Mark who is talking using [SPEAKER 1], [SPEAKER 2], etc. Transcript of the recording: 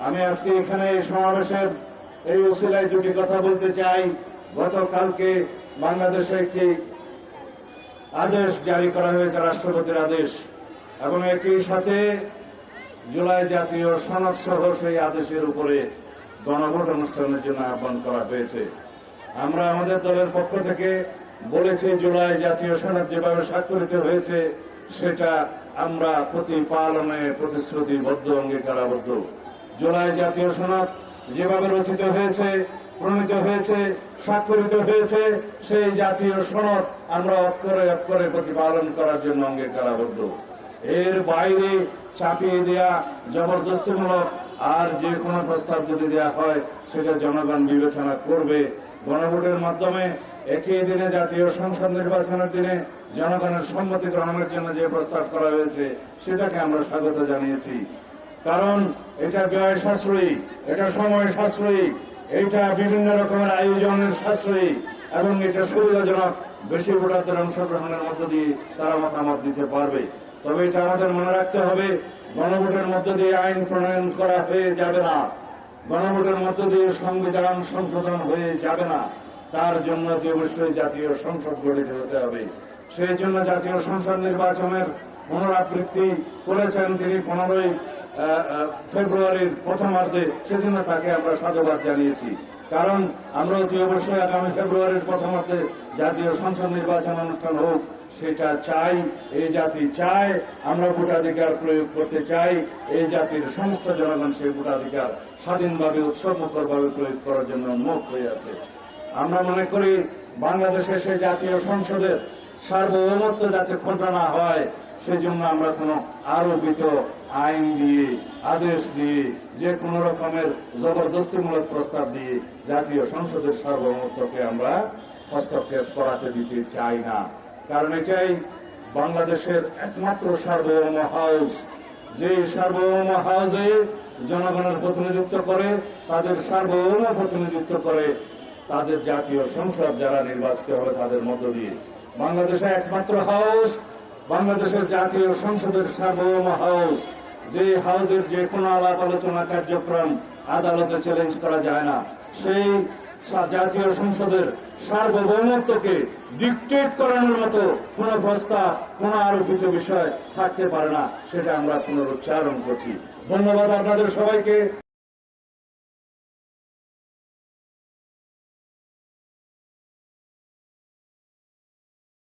[SPEAKER 1] আমি আজকে এখানে এই সমাবেশের এই ওসিলায় দুটি কথা বলতে চাই। গতকালকে বাংলাদেশে একটি আদেশ জারি করা হয়েছে, রাষ্ট্রপতির আদেশ, এবং একই সাথে জুলাই জাতীয় সনদ সহ সেই আদেশের উপরে গণভোট অনুষ্ঠানের জন্য আহ্বান করা হয়েছে। আমরা আমাদের দলের পক্ষ থেকে বলেছি, জুলাই জাতীয় সনদ যেভাবে স্বাক্ষরিত হয়েছে সেটা আমরা প্রতিপালনে প্রতিশ্রুতিবদ্ধ, অঙ্গীকারাবদ্ধ। জুলাই জাতীয় সনদ যেভাবে রচিত হয়েছে, প্রণীত হয়েছে, স্বাক্ষরিত হয়েছে, সেই জাতীয় সনদ আমরা অক্ষরে অক্ষরে প্রতিপালন করার জন্য অঙ্গীকারাবদ্ধ। এর বাইরে চাপিয়ে দেয়া, জবরদস্তিমূলক আর যে কোনো প্রস্তাব যদি দেয়া হয় সেটা জনগণ বিবেচনা করবে। গণভোটের মাধ্যমে একই দিনে জাতীয় সংসদ নির্বাচনের দিনে জনগণের সম্মতি গ্রহণের জন্য যে প্রস্তাব করা হয়েছে সেটাকে আমরা স্বাগত জানিয়েছি। কারণ এটা ব্যয় সাশ্রয়ী, এটা সময় সাশ্রয়ী, এটা বিভিন্ন রকমের আয়োজনের সাশ্রয়ী, এবং এটা সুবিধাজনক। বেশি ভোটারদের অংশগ্রহণের মধ্য দিয়ে তারা মতামত দিতে পারবে। তবে এটা আমাদের মনে রাখতে হবে, গণভোটের মধ্য দিয়ে আইন প্রণয়ন করা হয়ে যাবে না, গণভোটের মধ্য দিয়ে সংবিধান সংশোধন হয়ে যাবে না। তার জন্য অবশ্যই জাতীয় সংসদ গঠিত হতে হবে। সেই জন্য জাতীয় সংসদ নির্বাচনের পুনরাবৃত্তি করেছেন তিনি 15ই ফেব্রুয়ারির প্রথমার্ধে। সেজন্য তাকে আমরা সাধুবাদ জানিয়েছি। কারণ আমরা অবশ্যই আগামী ফেব্রুয়ারির প্রথমার্ধে জাতীয় সংসদ নির্বাচন অনুষ্ঠান হোক, সেটা চাই। এই জাতি চায়, আমরা ভোটাধিকার প্রয়োগ করতে চাই। এই জাতির সমস্ত জনগণ সেই ভোটাধিকার স্বাধীনভাবে, উৎসবমুখরভাবে প্রয়োগ করার জন্য উন্মুখ হয়ে আছে। আমরা মনে করি বাংলাদেশে সেই জাতীয় সংসদের সার্বভৌমত্ব যাতে খোঁটা না হয়, সেজন্য আমরা কোনো আরোপিত আইন দিয়ে, আদেশ দিয়ে, যে কোনো রকমের জবরদস্তিমূলক প্রস্তাব দিয়ে জাতীয় সংসদের সার্বভৌমত্বকে আমরা হস্তক্ষেপ করাতে দিতে চাই না। কারণ এটাই বাংলাদেশের একমাত্র সার্বভৌম হাউস, যে সার্বভৌম হাউসে জনগণের প্রতিনিধিত্ব করে, তাদের সার্বভৌম প্রতিনিধিত্ব করে তাদের জাতীয় সংসদ যারা নির্বাচিত হবে তাদের মধ্য দিয়ে। বাংলাদেশে একমাত্র হাউস, বাংলাদেশের জাতীয় সংসদের সার্বভৌম হাউস, যে হাউসের যে কোনো আলাপ আলোচনা কার্যক্রম আদালতে চ্যালেঞ্জ করা যায় না। সেই জাতীয় সংসদের সার্বভৌমত্বকে ডিকটেট করানোর মতো কোন প্রস্তাব, কোন আরোপিত বিষয় থাকতে পারে না, সেটা আমরা পুনরুচ্চারণ করছি। ধন্যবাদ আপনাদের সবাইকে।